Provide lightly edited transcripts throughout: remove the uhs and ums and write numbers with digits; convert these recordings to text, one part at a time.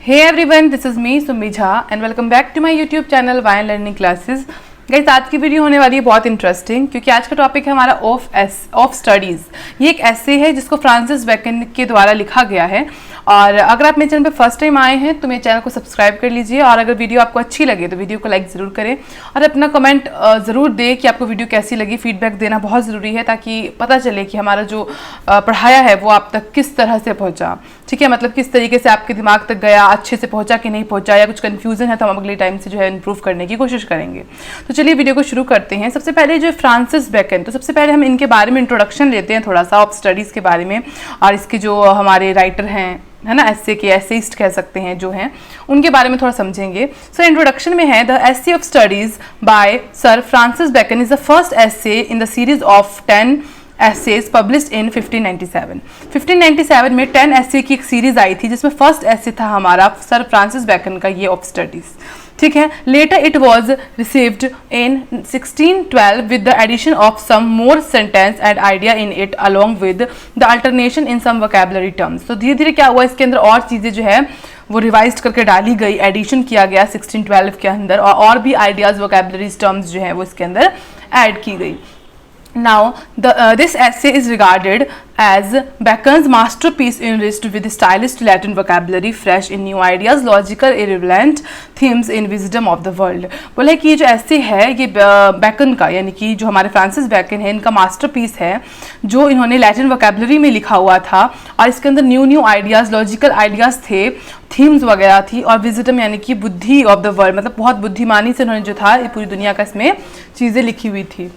Hey everyone, this is me Sumi Jha and welcome back to my YouTube channel Wine Learning Classes। Guys आज की video होने वाली है बहुत interesting क्योंकि आज का टॉपिक है हमारा ऑफ स्टडीज़। ये एक ऐसे है जिसको फ्रांसिस बेकन के द्वारा लिखा गया है। और अगर आप मेरे चैनल पे फर्स्ट टाइम आए हैं तो मेरे चैनल को सब्सक्राइब कर लीजिए और अगर वीडियो आपको अच्छी लगे तो वीडियो को लाइक ज़रूर करें और अपना कमेंट ज़रूर दें कि आपको वीडियो कैसी लगी। फीडबैक देना बहुत ज़रूरी है ताकि पता चले कि हमारा जो पढ़ाया है वो आप तक किस तरह से पहुँचा। ठीक है, मतलब किस तरीके से आपके दिमाग तक गया, अच्छे से पहुँचा कि नहीं पहुँचा, या कुछ कन्फ्यूज़न है तो हम अगले टाइम से जो है इम्प्रूव करने की कोशिश करेंगे। तो चलिए वीडियो को शुरू करते हैं। सबसे पहले जो फ्रांसिस बेकन, तो सबसे पहले हम इनके बारे में इंट्रोडक्शन लेते हैं थोड़ा सा ऑफ स्टडीज़ के बारे में और इसके जो हमारे राइटर हैं, है ना, एस्से के एसेइस्ट कह सकते हैं जो हैं, उनके बारे में थोड़ा समझेंगे। सो इंट्रोडक्शन में है the essay of studies by sir Francis Bacon is the first essay in the series of 10 essays published in 1597। 1597 में 10 एस्से की एक सीरीज आई थी जिसमें फर्स्ट एस्से था हमारा सर फ्रांसिस बेकन का ये ऑफ स्टडीज़। ठीक है, later it was received in 1612 with the edition of some more sentence and idea in it along with the alternation in some vocabulary terms. तो धीरे धीरे क्या हुआ, इसके अंदर और चीज़ें जो है वो रिवाइज करके डाली गई, एडिशन किया गया 1612 के अंदर और भी आइडियाज़ वोकैबुलरीज टर्म्स जो है वो इसके अंदर ऐड की गई। Now, this essay is regarded as Bacon's masterpiece enriched with stylish Latin vocabulary, fresh in new ideas, logical, irrelevant themes in wisdom of the world। बोला कि ये जो ऐसे है ये बैकन का, यानी कि जो हमारे फ्रांसिस बैकन है इनका मास्टरपीस है जो इन्होंने लैटिन वोकैबुलरी में लिखा हुआ था और इसके अंदर न्यू आइडियाज़, लॉजिकल आइडियाज़ थे, थीम्स वगैरह थी और विजडम यानी कि बुद्धि ऑफ द वर्ल्ड, मतलब बहुत बुद्धिमानी से उन्होंने जो था ये पूरी दुनिया का इसमें चीज़ें लिखी हुई थी।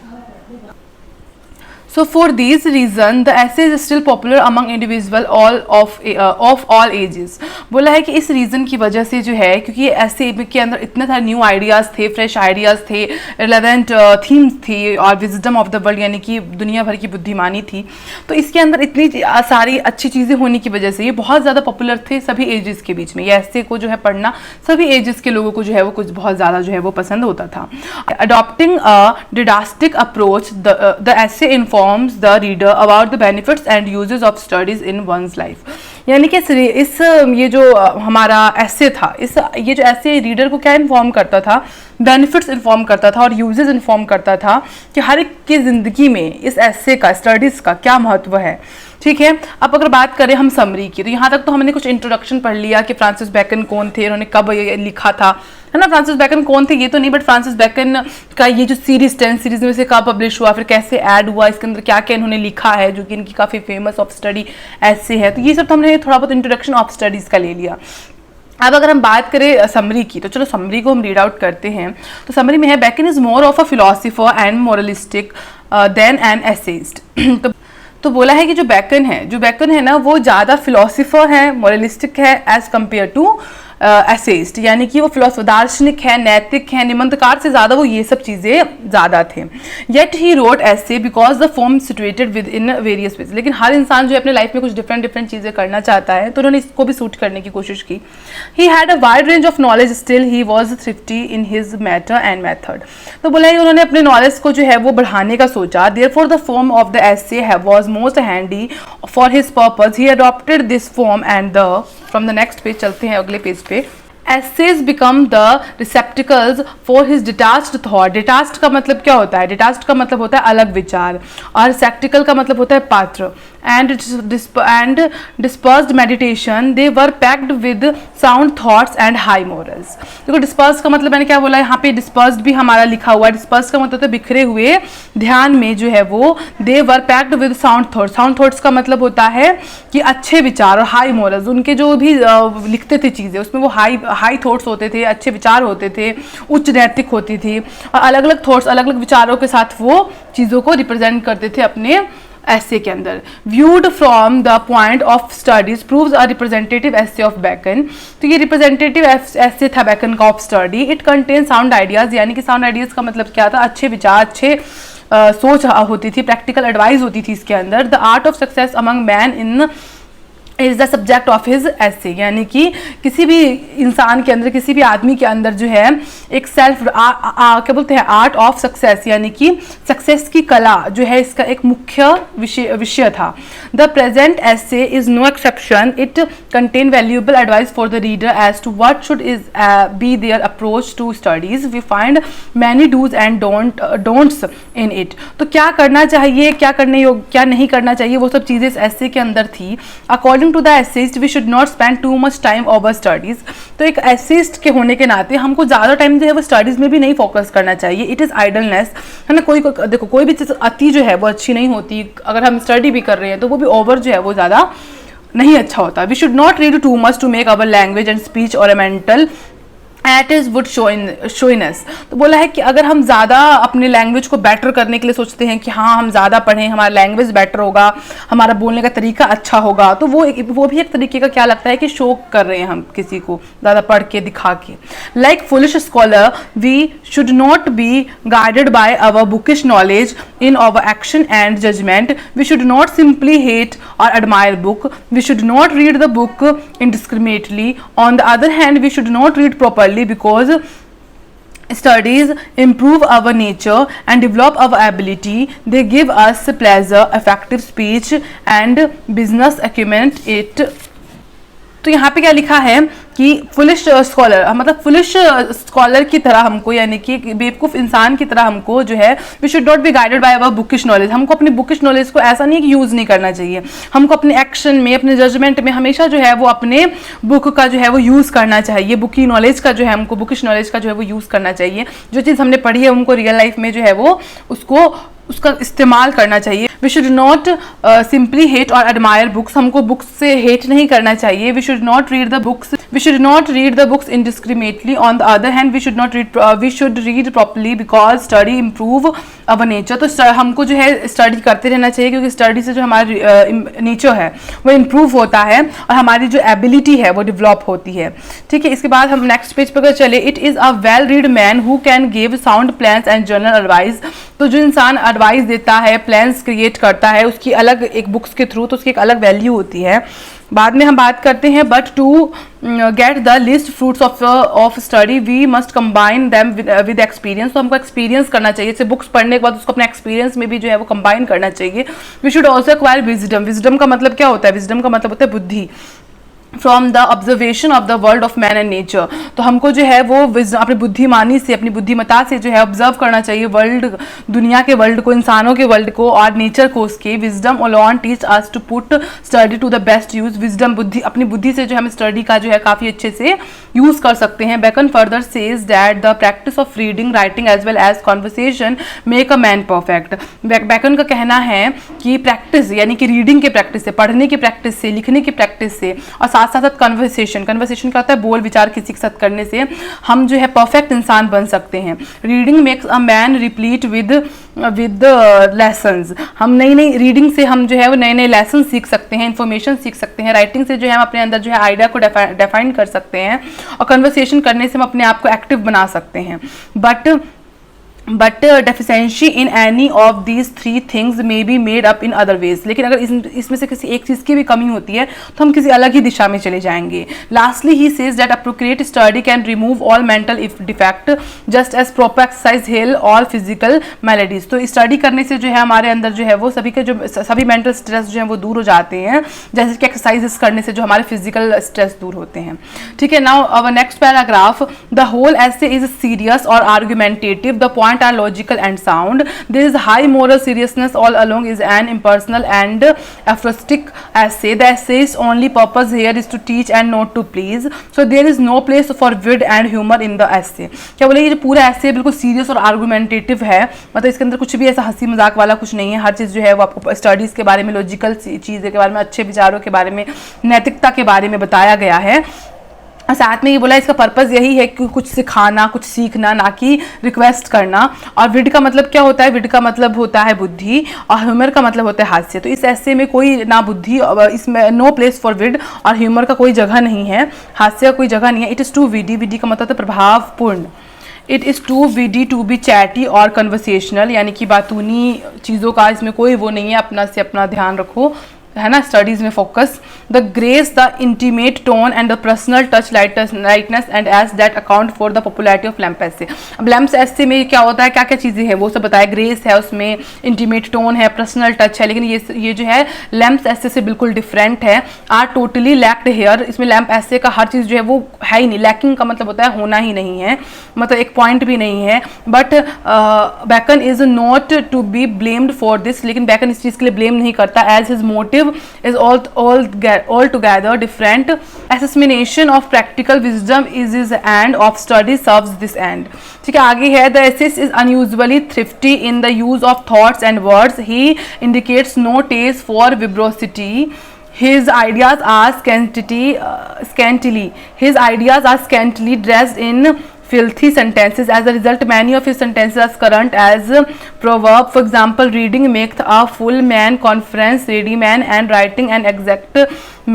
So for these reason the essay is still popular among individual of all ages। बोला है कि इस रीज़न की वजह से जो है, क्योंकि ये ऐसे के अंदर इतने सारे न्यू आइडियाज़ थे, फ्रेश आइडियाज़ थे, रिलेवेंट थीम्स थी और विजडम ऑफ द वर्ल्ड यानी कि दुनिया भर की बुद्धिमानी थी। तो इसके अंदर इतनी सारी अच्छी चीज़ें होने की वजह से ये बहुत ज़्यादा पॉपुलर थे सभी एजेस के बीच में। ये ऐसे को जो है पढ़ना सभी एजेस के लोगों को जो है वो कुछ बहुत ज़्यादा जो है वो पसंद होता था। अडॉप्टिंग अ डिडास्टिक अप्रोच द ऐसे informs the reader about the benefits and uses of studies in one's life। यानी कि इस ये जो हमारा ऐसे था, ये जो ऐसे रीडर को क्या इन्फॉर्म करता था, बेनिफिट्स इन्फॉर्म करता था और यूजेस इन्फॉर्म करता था कि हर एक की ज़िंदगी में इस ऐसे का, स्टडीज़ का क्या महत्व है। ठीक है, अब अगर बात करें हम समरी की, तो यहाँ तक तो हमने कुछ इंट्रोडक्शन पढ़ लिया कि फ्रांसिस बेकन कौन थे, उन्होंने कब ये लिखा था, है ना। फ्रांसिस बेकन कौन थे ये तो नहीं, बट फ्रांसिस बेकन का ये जो सीरीज 10 सीरीज में से कब पब्लिश हुआ, फिर कैसे ऐड हुआ, इसके अंदर क्या क्या इन्होंने लिखा है जो कि इनकी काफ़ी फेमस ऑफ स्टडी ऐसे है। तो ये सब तो हमने थोड़ा बहुत इंट्रोडक्शन ऑफ स्टडीज़ का ले लिया। अब अगर हम बात करें समरी की, तो चलो समरी को हम रीड आउट करते हैं। तो समरी में है Bacon is more of a philosopher and moralistic than an essayist. तो बोला है कि जो बैकन है ना वो ज़्यादा फिलोसोफर है, मोरलिस्टिक है एज कम्पेयर टू एसेइस्ट, यानी कि वो फिलोसोफर, दार्शनिक है, नैतिक है, निबंधकार से ज़्यादा वो ये सब चीज़ें ज़्यादा थे। येट ही रोट ऐसे because the form situated with in various ways. लेकिन हर इंसान जो है अपने लाइफ में कुछ डिफरेंट चीज़ें करना चाहता है तो उन्होंने इसको भी सूट करने की कोशिश की। He had a wide range of knowledge still he was thrifty in his matter and method. तो बोला है उन्होंने अपने नॉलेज को जो है वो बढ़ाने का सोचा। Therefore the form of the essay was most handy for his purpose. He adopted this form and the from the next page चलते हैं अगले पेज पे। Essays become the receptacles for his detached thought। detached का मतलब क्या होता है, detached का मतलब होता है अलग विचार और receptacle का मतलब होता है पात्र। and dispersed meditation they were packed with sound thoughts and high morals। देखो dispersed का मतलब मैंने क्या बोला, यहाँ पे dispersed भी हमारा लिखा हुआ है। dispersed का मतलब होता है बिखरे हुए ध्यान में जो है वो they were packed with sound thoughts। sound thoughts का मतलब होता है कि अच्छे विचार और high morals, उनके जो भी लिखते थे चीज़ें उसमें वो हाई थॉट्स होते थे, अच्छे विचार होते थे, उच्च नैतिक होती थी और अलग अलग थॉट्स, अलग अलग विचारों के साथ वो चीज़ों को रिप्रेजेंट करते थे अपने ऐसे के अंदर। Viewed from the point of studies proves a representative ऐसे ऑफ बैकन। तो ये रिप्रेजेंटेटिव ऐसे था बैकन का of study. It contain sound ideas, यानी कि साउंड आइडियाज़ का मतलब क्या था, अच्छे विचार, अच्छे सोच होती थी, प्रैक्टिकल एडवाइस होती थी इसके अंदर। The art of success among man in is the subject of his ऐसे, यानी कि किसी भी इंसान के अंदर, किसी भी आदमी के अंदर जो है एक सेल्फ क्या बोलते हैं, आर्ट ऑफ सक्सेस, यानी कि सक्सेस की कला जो है इसका एक मुख्य विषय था। The present essay is no exception, it contain valuable advice for the reader as to what should is be their approach to studies. We find many dos and don'ts in it. तो क्या करना चाहिए, क्या क्या नहीं करना चाहिए, वो सब चीज़ें इस ऐसे के अंदर थी। According to the essayist we should not spend too much time over studies. तो एक एसेइस्ट के होने के नाते हमको ज़्यादा टाइम जो है वो स्टडीज़ में भी नहीं फोकस करना चाहिए। इट इज़ आइडलनेस, है ना। देखो कोई भी चीज़ अति जो है वो अच्छी नहीं होती। अगर हम स्टडी भी कर रहे हैं तो वो भी ओवर जो है वो ज़्यादा नहीं अच्छा होता। We should not read too much to make our language and speech और mental it is would showiness. तो बोला है कि अगर हम ज़्यादा अपने लैंग्वेज को बेटर करने के लिए सोचते हैं कि हाँ हम ज़्यादा पढ़ें, हमारा लैंग्वेज बेटर होगा, हमारा बोलने का तरीका अच्छा होगा, तो वो भी एक तरीके का क्या लगता है कि शो कर रहे हैं हम किसी को ज़्यादा पढ़ के दिखा के। Like foolish scholar we should not be guided by our bookish knowledge in our action and judgment. We should not simply hate or admire book. We should not read the book indiscriminately. On the other hand, we should not read properly because studies improve our nature and develop our ability. They give us pleasure, effective speech and business acumen. तो यहाँ पे क्या लिखा है कि foolish scholar, मतलब foolish scholar की तरह हमको, यानी कि बेवकूफ़ इंसान की तरह हमको जो है we should not be guided by our bookish knowledge. हमको अपनी बुकिश नॉलेज को ऐसा नहीं कि यूज़ नहीं करना चाहिए, हमको अपने एक्शन में, अपने जजमेंट में हमेशा जो है वो अपने बुक का जो है वो यूज़ करना चाहिए। बुकी नॉलेज का जो है हमको, बुकिश नॉलेज का जो है वो यूज़ करना चाहिए। जो चीज़ हमने पढ़ी है उनको रियल लाइफ में जो है वो उसका इस्तेमाल करना चाहिए। We should not simply hate और एडमायर बुक्स। हमको बुक्स से हेट नहीं करना चाहिए। We should not read the books indiscriminately. On the other hand we should read properly because study improve our nature. तो हमको जो है स्टडी करते रहना चाहिए, क्योंकि स्टडी से जो हमारा नेचर है वो इम्प्रूव होता है और हमारी जो एबिलिटी है वो डेवलप होती है। ठीक है, इसके बाद हम नेक्स्ट पेज पर चले। It is a well read man who can give sound plans and general advice. तो जो इंसान एडवाइस देता है, प्लान्स क्रिएट करता है, उसकी अलग एक बुक्स के थ्रू तो उसकी एक अलग वैल्यू होती है। बाद में हम बात करते हैं, but to get the list fruits of study we must combine them with experience. तो हमको एक्सपीरियंस करना चाहिए, जैसे बुक्स पढ़ने के बाद उसको अपने एक्सपीरियंस में भी जो है वो कंबाइन करना चाहिए। We should also acquire wisdom. Wisdom का मतलब क्या होता है? विजडम का मतलब होता है बुद्धि। From the observation of the world of man and nature. तो हमको जो है वो अपनी बुद्धिमानी से, अपनी बुद्धिमता से जो है ऑब्जर्व करना चाहिए वर्ल्ड, दुनिया के वर्ल्ड को, इंसानों के वर्ल्ड को और नेचर को उसके। Wisdom alone teach us to put study to the best use. Wisdom बुद्धि, अपनी बुद्धि से जो हम स्टडी का जो है काफ़ी अच्छे से यूज़ कर सकते हैं। Bacon further says that the practice of reading, writing as well as conversation make a man perfect. Bacon का कहना है कि प्रैक्टिस, यानी कि रीडिंग के प्रैक्टिस से, पढ़ने की प्रैक्टिस से, लिखने की प्रैक्टिस से और साथ साथ कन्वर्सेशन क्या होता है? बोल विचार किसी के साथ करने से हम जो है परफेक्ट इंसान बन सकते हैं। Reading makes a man replete with lessons. हम नई रीडिंग से हम जो है वो नए लेसन सीख सकते हैं, इन्फॉर्मेशन सीख सकते हैं। राइटिंग से जो है हम अपने अंदर जो है आइडिया को डिफाइन कर सकते हैं और कन्वर्सेशन करने से हम अपने आप को एक्टिव बना सकते हैं। But deficiency in any of these three things may be made up in other ways. लेकिन अगर इसमें से किसी एक चीज़ की भी कमी होती है तो हम किसी अलग ही दिशा में चले जाएंगे। Lastly he says that appropriate study can remove all mental defect just as proper exercise heal all physical maladies. तो स्टडी करने से जो है हमारे अंदर जो है वो सभी मेंटल स्ट्रेस जो है वो दूर हो जाते हैं, जैसे कि एक्सरसाइजेस करने से जो हमारे फिजिकल स्ट्रेस दूर होते हैं। ठीक है, now our next paragraph. The whole essay is serious और argumentative. The point are logical and sound. There is high moral seriousness all along. Is an impersonal and aphoristic essay. The essay's only purpose here is to teach and not to please. So there is no place for wit and humor in the essay. क्या बोले, ये जो पूरा essay बिल्कुल serious और argumentative है, मतलब इसके अंदर कुछ भी ऐसा हंसी मजाक वाला कुछ नहीं है। हर चीज़ जो है वो आपको स्टडीज़ के बारे में, लॉजिकल चीज़ों के बारे में, अच्छे विचारों के बारे में, नैतिकता के बारे में बताया गया है। और साथ में ये बोला इसका पर्पस यही है कि कुछ सिखाना, कुछ सीखना, ना कि रिक्वेस्ट करना। और विड का मतलब क्या होता है? विड का मतलब होता है बुद्धि और ह्यूमर का मतलब होता है हास्य। तो इस ऐसे में कोई ना बुद्धि, इसमें नो प्लेस फॉर विड और ह्यूमर का कोई जगह नहीं है, हास्य का कोई जगह नहीं है। इट इज़ टू विडी, विडी का मतलब है प्रभावपूर्ण। इट इज़ टू विडी टू बी चैटी और कन्वर्सेशनल, यानी कि बातूनी चीज़ों का इसमें कोई वो नहीं है, अपना से अपना ध्यान रखो, है ना, स्टडीज में focus, the grace, the intimate tone and the personal touch, lightness and as that account for the popularity of Lamb essay. अब लैम्प एसे में क्या होता है, क्या क्या चीज़ें हैं वो सब बताया, ग्रेस है उसमें, इंटीमेट टोन है, पर्सनल टच है, लेकिन ये जो है लैम्प एसे से बिल्कुल डिफरेंट है। आर टोटली लैक्ड हेयर, इसमें लैम्प एसे का हर चीज़ जो है वो है ही नहीं, लैकिंग का मतलब होता है होना ही नहीं है, मतलब एक पॉइंट भी नहीं है। But Bacon is not to be blamed for this, लेकिन बैकन इस चीज़ के लिए ब्लेम नहीं करता, as his motive is altogether different. Assassination of practical wisdom is his end of study serves this end. ठीक है, आगे है, the essayist is unusually thrifty in the use of thoughts and words. He indicates no taste for veracity. His ideas are scantily dressed in filthy sentences. As a result, many of his sentences are current as proverb. For example, reading maketh a full man, conference ready man, and writing an exact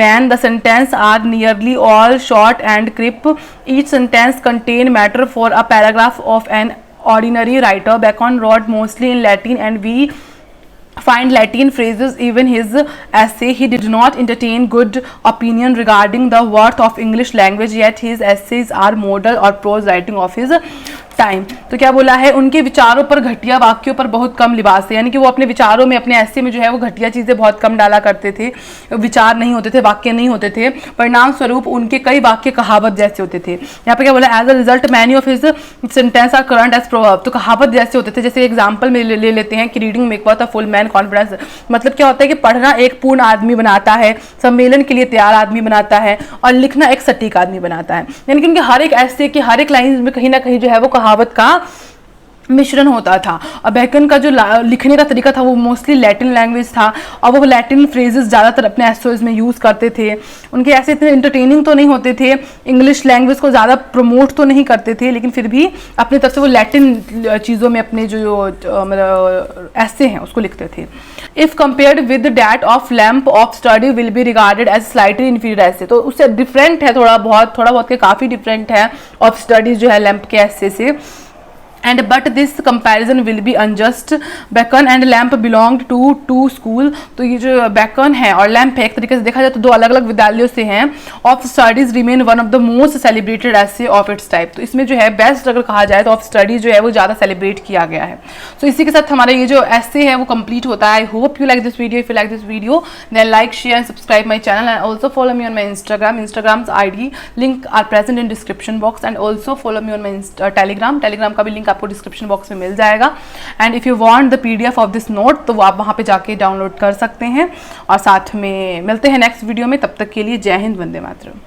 man. The sentences are nearly all short and crisp. Each sentence contain matter for a paragraph of an ordinary writer. Bacon wrote mostly in Latin, and we find Latin phrases even his essay. He did not entertain good opinion regarding the worth of English language, yet his essays are model or prose writing of his time. तो क्या बोला है, उनके विचारों पर घटिया वाक्यों पर बहुत कम लिबास है, यानी कि वो अपने विचारों में, अपने ऐसे में जो है वो घटिया चीज़ें बहुत कम डाला करते थे, विचार नहीं होते थे, वाक्य नहीं होते थे, परिणाम स्वरूप उनके कई वाक्य कहावत जैसे होते थे। यहाँ पे क्या बोला, as a result many of his sentence are current as proverb, तो कहावत जैसे होते थे। जैसे एग्जाम्पल में ले लेते हैं कि reading make a full man confidence, मतलब क्या होता है कि पढ़ना एक पूर्ण आदमी बनाता है, सम्मेलन के लिए तैयार आदमी बनाता है, और लिखना एक सटीक आदमी बनाता है। यानी कि उनके हर एक ऐसे की हर एक लाइन में कहीं ना कहीं जो है वो कहावत का मिश्रण होता था। और बैकन का जो लिखने का तरीका था वो मोस्टली लैटिन लैंग्वेज था, और वो लैटिन फ्रेजेस ज़्यादातर अपने एसेज में यूज़ करते थे। उनके ऐसे इतने इंटरटेनिंग तो नहीं होते थे, इंग्लिश लैंग्वेज को ज़्यादा प्रमोट तो नहीं करते थे, लेकिन फिर भी अपनी तरफ से वो लैटिन चीज़ों में अपने जो मतलब ऐसे हैं उसको लिखते थे। If compared with that of lamp of study will be regarded as slightly inferior essay, तो उससे डिफरेंट है थोड़ा बहुत के काफ़ी डिफरेंट है ऑफ स्टडीज जो है लैम्प के ऐसे से। And but this comparison will be unjust. Bacon and Lamp belonged to two school. तो ये जो Bacon है और Lamp है, एक तरीके से देखा जाए तो दो अलग अलग विद्यालयों से हैं। Of studies remain one of the most celebrated essay of its type. तो इसमें जो है बेस्ट अगर कहा जाए तो of studies जो है वो ज़्यादा सेलिब्रेट किया गया है। तो इसी के साथ हमारा ये जो essay है वो कंप्लीट होता है। I hope you like this video. If you like this video, then like, share and subscribe my channel, and also follow me on my Instagram. Instagram's ID link are present in description box, and also follow me on my Telegram. Telegram का भी link आपको description box में मिल जाएगा। And if you want the PDF of this note तो वो आप वहाँ पे जाके डाउनलोड कर सकते हैं। और साथ में मिलते हैं नेक्स्ट वीडियो में, तब तक के लिए जय हिंद, वंदे मातरम।